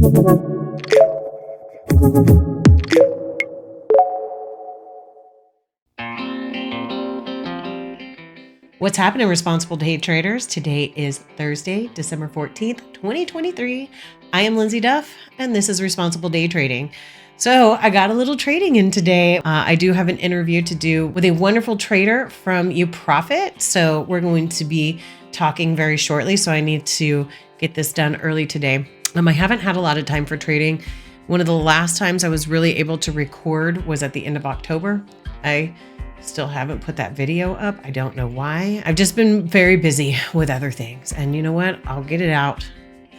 What's happening, responsible day traders? Today is Thursday, December 14th, 2023. I am Lindsay Duff, and this is Responsible Day Trading. So I got a little trading in today. I do have an interview to do with a wonderful trader from UProfit. So we're going to be talking very shortly. So I need to get this done early today. I haven't had a lot of time for trading. One of the last times I was really able to record was at the end of October. I still haven't put that video up. I don't know why. I've just been very busy with other things. And you know what? I'll get it out.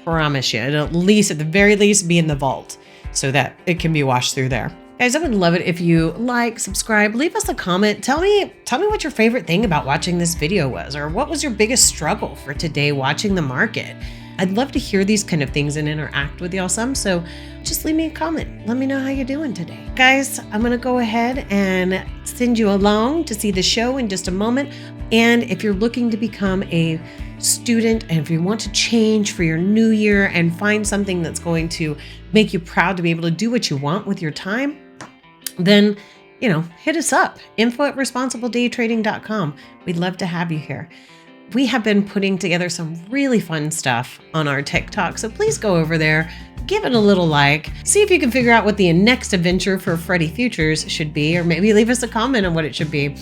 Promise you. It'll at the very least, be in the vault so that it can be washed through there. Guys, I would love it if you like, subscribe, leave us a comment. Tell me what your favorite thing about watching this video was, or what was your biggest struggle for today watching the market. I'd love to hear these kind of things and interact with y'all some. So just leave me a comment. Let me know how you're doing today. Guys, I'm going to go ahead and send you along to see the show in just a moment. And if you're looking to become a student and if you want to change for your new year and find something that's going to make you proud to be able to do what you want with your time, then, hit us up. info@responsibledaytrading.com. We'd love to have you here. We have been putting together some really fun stuff on our TikTok, so please go over there, give it a little like, see if you can figure out what the next adventure for Freddy Futures should be, or maybe leave us a comment on what it should be.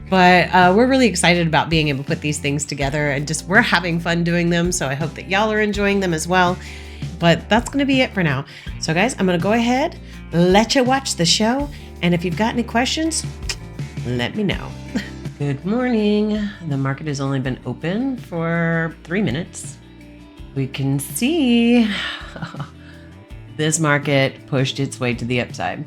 But we're really excited about being able to put these things together, and we're having fun doing them, so I hope that y'all are enjoying them as well. But that's going to be it for now. So guys, I'm going to go ahead, let you watch the show, and if you've got any questions, let me know. Good morning. The market has only been open for 3 minutes. We can see this market pushed its way to the upside.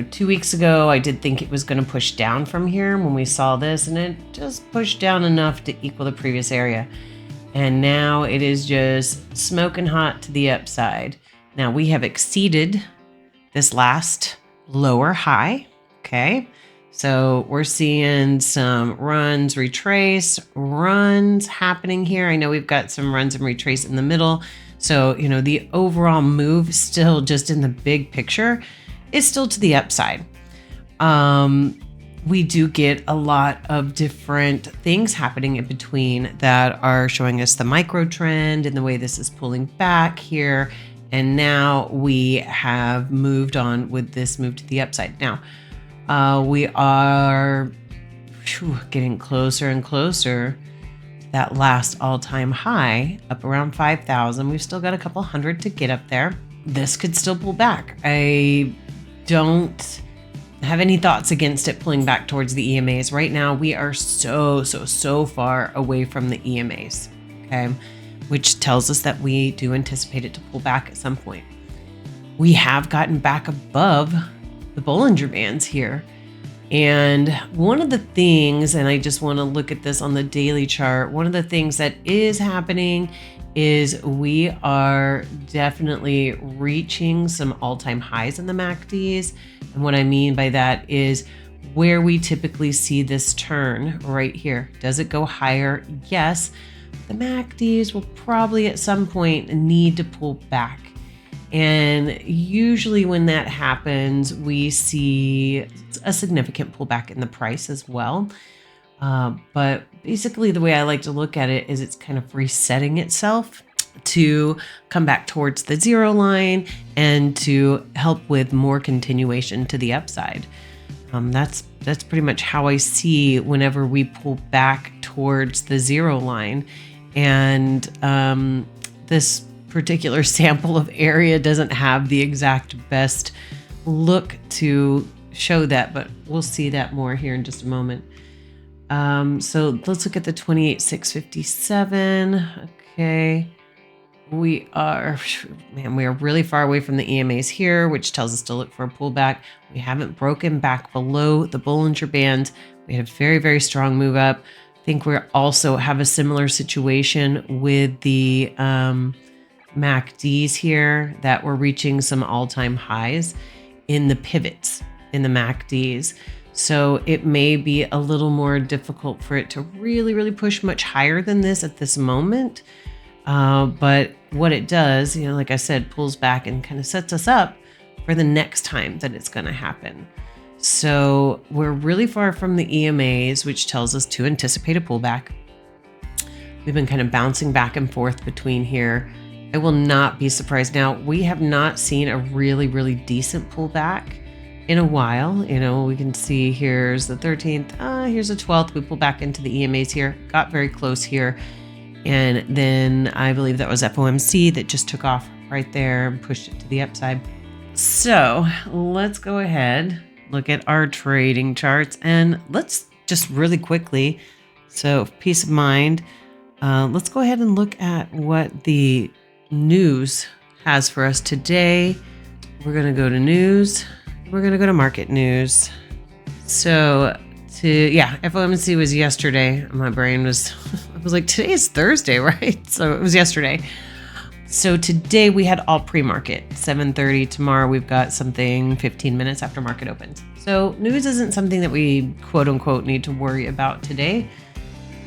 2 weeks ago, I did think it was going to push down from here when we saw this, and it just pushed down enough to equal the previous area. And now it is just smoking hot to the upside. Now we have exceeded this last lower high. Okay. So we're seeing some runs, retrace, runs happening here. I know we've got some runs and retrace in the middle. So, the overall move still just in the big picture is still to the upside. We do get a lot of different things happening in between that are showing us the micro trend and the way this is pulling back here. And now we have moved on with this move to the upside. Now, we are getting closer and closer to that last all-time high, up around 5,000. We've still got a couple hundred to get up there. This could still pull back. I don't have any thoughts against it pulling back towards the EMAs. Right now, we are so far away from the EMAs, okay? Which tells us that we do anticipate it to pull back at some point. We have gotten back above the Bollinger Bands here. And one of the things, and I just want to look at this on the daily chart, one of the things that is happening is we are definitely reaching some all-time highs in the MACDs. And what I mean by that is where we typically see this turn right here. Does it go higher? Yes. The MACDs will probably at some point need to pull back. And usually when that happens, we see a significant pullback in the price as well. But basically the way I like to look at it is it's kind of resetting itself to come back towards the zero line and to help with more continuation to the upside. That's pretty much how I see whenever we pull back towards the zero line. And this particular sample of area doesn't have the exact best look to show that, but we'll see that more here in just a moment. So let's look at the 28,657. Okay. We are really far away from the EMAs here, which tells us to look for a pullback. We haven't broken back below the Bollinger Band. We had a very, very strong move up. I think we also have a similar situation with the MACDs here, that we're reaching some all-time highs in the pivots in the MACDs. So it may be a little more difficult for it to really, really push much higher than this at this moment. But what it does, like I said, pulls back and kind of sets us up for the next time that it's going to happen. So we're really far from the EMAs, which tells us to anticipate a pullback. We've been kind of bouncing back and forth between here. I will not be surprised. Now, we have not seen a really, really decent pullback in a while. We can see here's the 13th, here's the 12th. We pull back into the EMAs here, got very close here. And then I believe that was FOMC that just took off right there and pushed it to the upside. So let's go ahead, look at our trading charts, and let's just really quickly, so peace of mind, let's go ahead and look at what the news has for us today. We're going to go to news. We're going to go to market news. So FOMC was yesterday. My brain was, I was like, today is Thursday, right? So it was yesterday. So today we had all pre-market, 7:30. Tomorrow we've got something 15 minutes after market opens. So news isn't something that we quote unquote need to worry about today,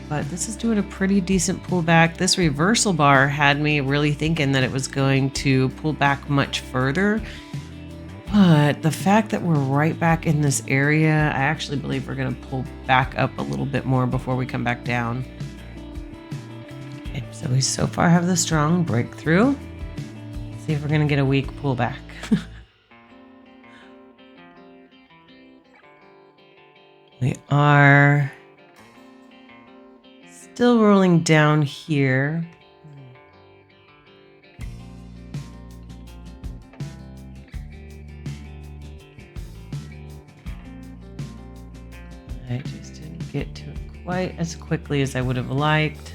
but this is doing a pretty decent pullback. This reversal bar had me really thinking that it was going to pull back much further. But the fact that we're right back in this area, I actually believe we're going to pull back up a little bit more before we come back down. Okay, so we so far have the strong breakthrough. Let's see if we're going to get a weak pullback. We are still rolling down here. I just didn't get to it quite as quickly as I would have liked.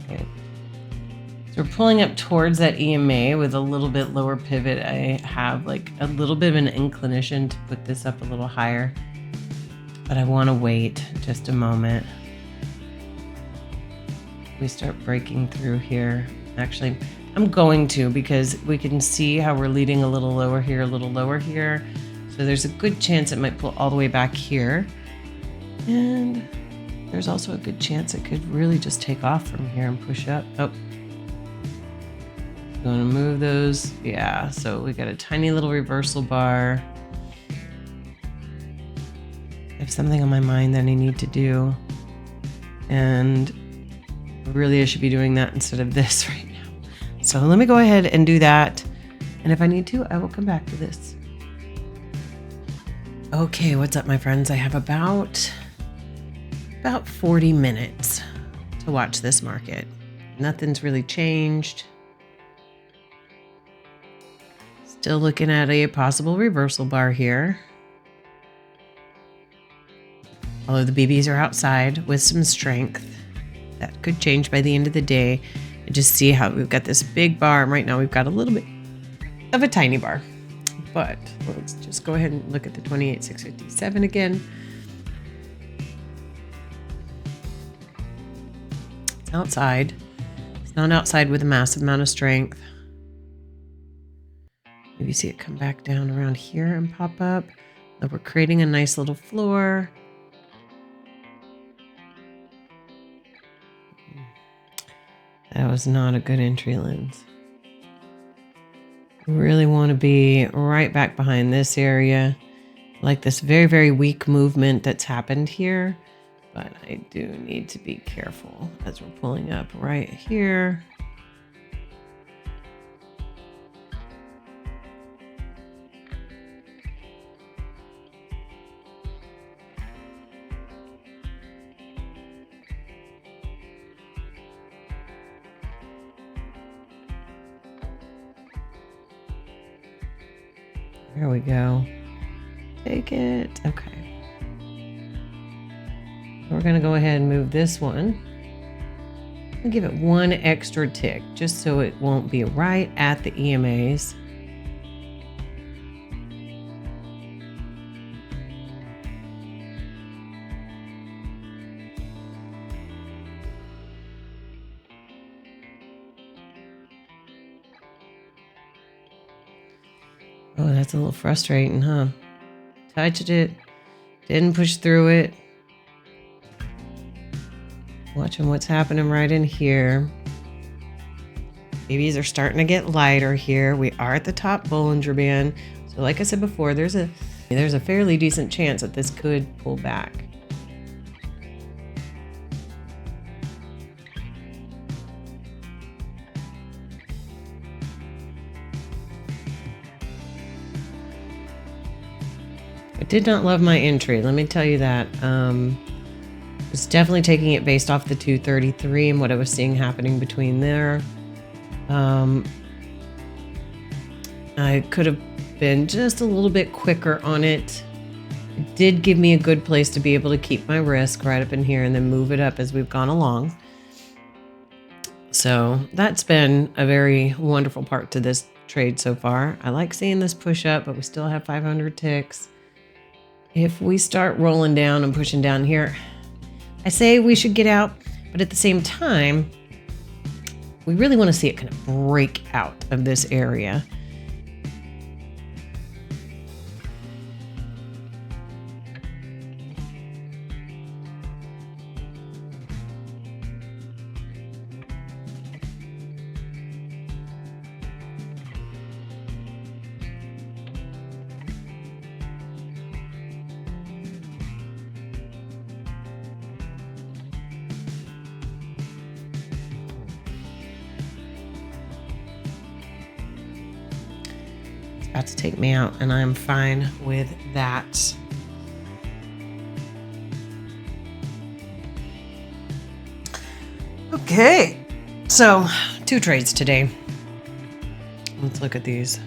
Okay. So we're pulling up towards that EMA with a little bit lower pivot. I have like a little bit of an inclination to put this up a little higher, but I want to wait just a moment. We start breaking through here. Actually, I'm going to, because we can see how we're leading a little lower here, a little lower here. So there's a good chance it might pull all the way back here. And there's also a good chance it could really just take off from here and push up. Oh, going to move those. Yeah, so we got a tiny little reversal bar. I have something on my mind that I need to do. And really, I should be doing that instead of this right now. So let me go ahead and do that. And if I need to, I will come back to this. Okay, what's up, my friends? I have about 40 minutes to watch this market. Nothing's really changed. Still looking at a possible reversal bar here. Although the BBs are outside with some strength. That could change by the end of the day. And just see how we've got this big bar. Right now we've got a little bit of a tiny bar. But let's just go ahead and look at the 28,657 again. It's outside. It's not outside with a massive amount of strength. Maybe see it come back down around here and pop up. So we're creating a nice little floor. That was not a good entry lens. We really want to be right back behind this area. Like this very, very weak movement that's happened here. But I do need to be careful as we're pulling up right here. There we go. Take it. Okay. We're going to go ahead and move this one and give it one extra tick just so it won't be right at the EMAs. Oh, that's a little frustrating, huh? Touched it, didn't push through it. Watching what's happening right in here. Babies are starting to get lighter here. We are at the top Bollinger Band. So like I said before, there's a fairly decent chance that this could pull back. I did not love my entry, let me tell you that. Was definitely taking it based off the 233 and what I was seeing happening between there. I could have been just a little bit quicker on it. It did give me a good place to be able to keep my risk right up in here and then move it up as we've gone along. So that's been a very wonderful part to this trade so far. I like seeing this push up, but we still have 500 ticks. If we start rolling down and pushing down here, I say we should get out, but at the same time, we really want to see it kind of break out of this area. About to take me out, and I'm fine with that. Okay, so 2 trades today. Let's look at these.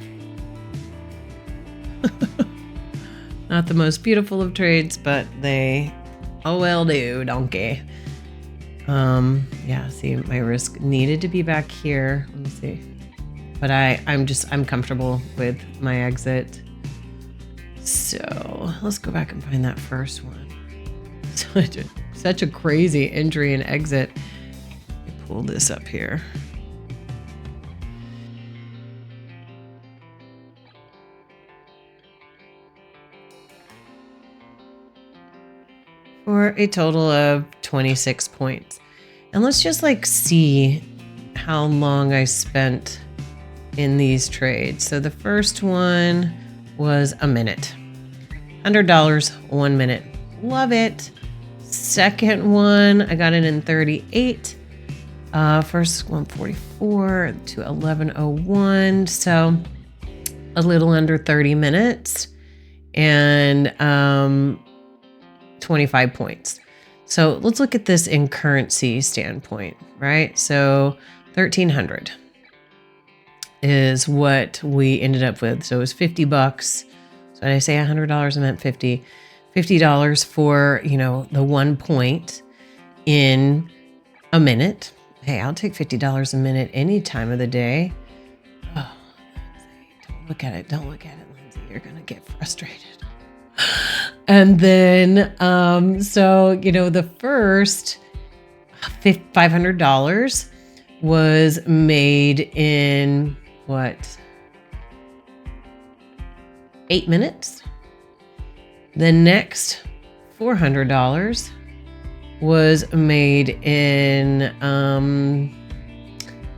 Not the most beautiful of trades, but they will do, donkey. Yeah, see, my risk needed to be back here. Let me see. But I'm comfortable with my exit. So let's go back and find that first one. Such a crazy entry and exit. Let me pull this up here. For a total of 26 points. And let's just see how long I spent in these trades. So the first one was a minute. $100, 1 minute. Love it. Second one, I got it in 38. First one, 44 to 11:01. So a little under 30 minutes and 25 points. So let's look at this in currency standpoint, right? So 1,300 is what we ended up with. So it was $50. So when I say $100, I meant $50 for, the 1 point in a minute. Hey, I'll take $50 a minute any time of the day. Oh, Lindsay, don't look at it, Lindsay. You're gonna get frustrated. And then, the first $500 was made in what? 8 minutes. The next $400 was made in,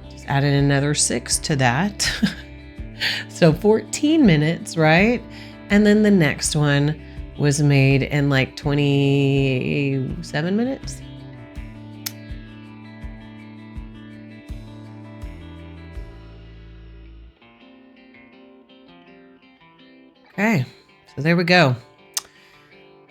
just added another 6 to that. So 14 minutes, right? And then the next one was made in 27 minutes. Okay, so there we go.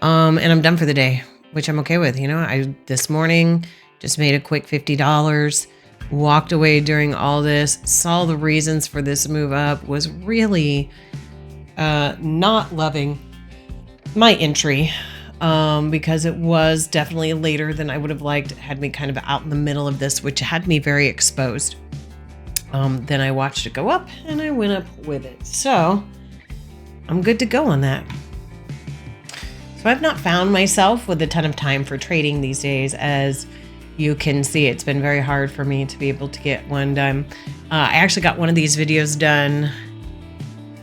And I'm done for the day, which I'm okay with. I this morning just made a quick $50, walked away during all this, saw the reasons for this move up, was really not loving my entry because it was definitely later than I would have liked. It had me kind of out in the middle of this, which had me very exposed. Then I watched it go up and I went up with it. So I'm good to go on that. So I've not found myself with a ton of time for trading these days. As you can see, it's been very hard for me to be able to get one done. I actually got one of these videos done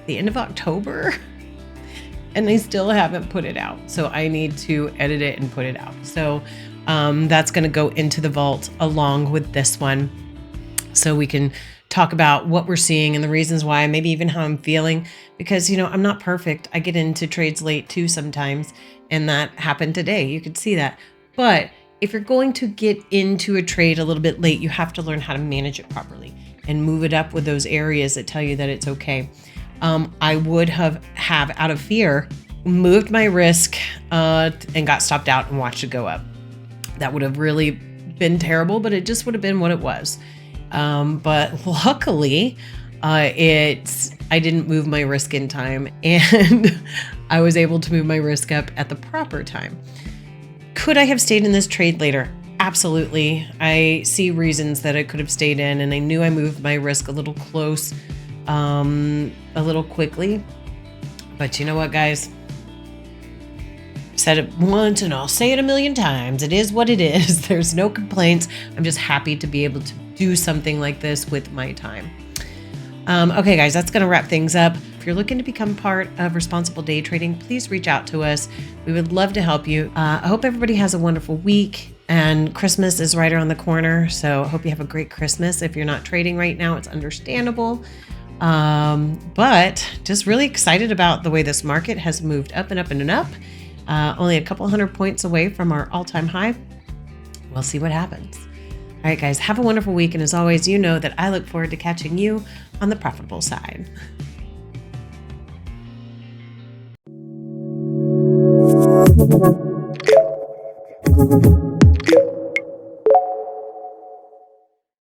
the end of October and I still haven't put it out. So I need to edit it and put it out. So that's going to go into the vault along with this one. So we can talk about what we're seeing and the reasons why, maybe even how I'm feeling, because, you know, I'm not perfect. I get into trades late too sometimes, and that happened today. You could see that. But if you're going to get into a trade a little bit late, you have to learn how to manage it properly and move it up with those areas that tell you that it's okay. I would have out of fear, moved my risk and got stopped out and watched it go up. That would have really been terrible, but it just would have been what it was. But luckily, I didn't move my risk in time, and I was able to move my risk up at the proper time. Could I have stayed in this trade later? Absolutely. I see reasons that I could have stayed in, and I knew I moved my risk a little close, a little quickly. But you know what, guys? I've said it once and I'll say it a million times. It is what it is. There's no complaints. I'm just happy to be able to do something like this with my time. Okay, guys, that's going to wrap things up. If you're looking to become part of responsible day trading, please reach out to us. We would love to help you. I hope everybody has a wonderful week, and Christmas is right around the corner. So I hope you have a great Christmas. If you're not trading right now, it's understandable. But just really excited about the way this market has moved up and up and up. Only a couple hundred points away from our all-time high. We'll see what happens. All right, guys, have a wonderful week. And as always, you know that I look forward to catching you on the profitable side.